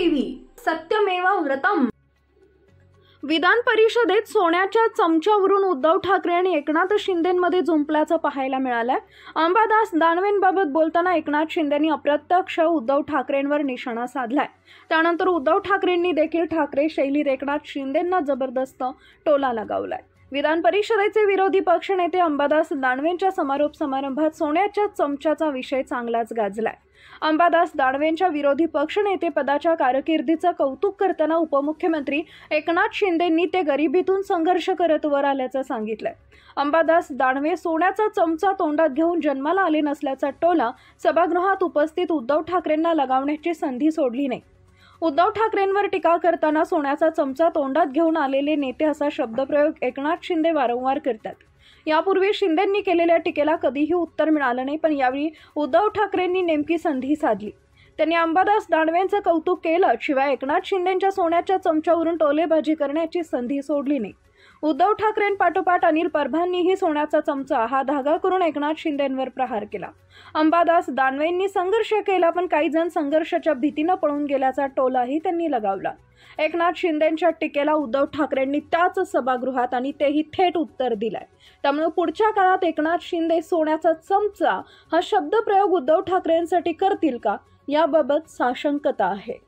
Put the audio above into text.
TV सत्यमेव व्रतम। विधान परिषदेत सोन्याच्या चमच्यावरून उद्धव ठाकरे आणि एकनाथ शिंदेंमध्ये जुंपल्याचं पाहायला मिळालंय। अंबादास दानवेंबाबत बोलताना एकनाथ शिंदेंनी अप्रत्यक्ष उद्धव ठाकरेंवर निशाणा साधलाय। त्यानंतर उद्धव ठाकरेंनी देखील ठाकरे शैलीत एकनाथ शिंदेंना जबरदस्त टोला लगावलाय। विधान परिषदेचे विरोधी पक्षनेते अंबादास दानवेंच्या समारोप समारंभात सोन्याच्या चमच्याचा विषय चांगलाच गाजलाय। अंबादास दानवेंच्या विरोधी पक्षनेते पदाच्या कारकिर्दीचं कौतुक करताना उपमुख्यमंत्री एकनाथ शिंदेंनी ते गरिबीतून संघर्ष करत वर आल्याचं सांगितलंय। अंबादास दानवे सोन्याचा चमचा तोंडात घेऊन जन्माला आले नसल्याचा टोला सभागृहात उपस्थित उद्धव ठाकरेंना लगावण्याची संधी सोडली नाही। उद्धव ठाकरेंवर टीका करताना सोन्याचा चमचा तोंडात घेऊन आलेले नेते असा शब्दप्रयोग एकनाथ शिंदे वारंवार करतात। यापूर्वी शिंदेंनी केलेल्या टीकेला कधीही उत्तर मिळालं नाही, पण यावेळी उद्धव ठाकरेंनी नेमकी संधी साधली। त्यांनी अंबादास दानवेंचं कौतुक केलं, शिवाय एकनाथ शिंदेंच्या सोन्याच्या चमच्यावरून टोलेबाजी करण्याची संधी सोडली नाही। उद्धव ठाकरेंपाठोपाठ अनिल परभांनीही सोन्याचा चमचा हा धागा करून एकनाथ शिंदेंवर प्रहार केला। अंबादास दानवेंनी संघर्ष केला, पण काही जण संघर्षाच्या भीतीनं पळून गेल्याचा टोलाही त्यांनी लगावला। एकनाथ शिंदेंच्या टीकेला उद्धव ठाकरेंनी त्याच सभागृहात आणि तेही थेट उत्तर दिलंय। त्यामुळे पुढच्या काळात एकनाथ शिंदे सोन्याचा चमचा हा शब्दप्रयोग उद्धव ठाकरेंसाठी करतील का, याबाबत साशंकता आहे।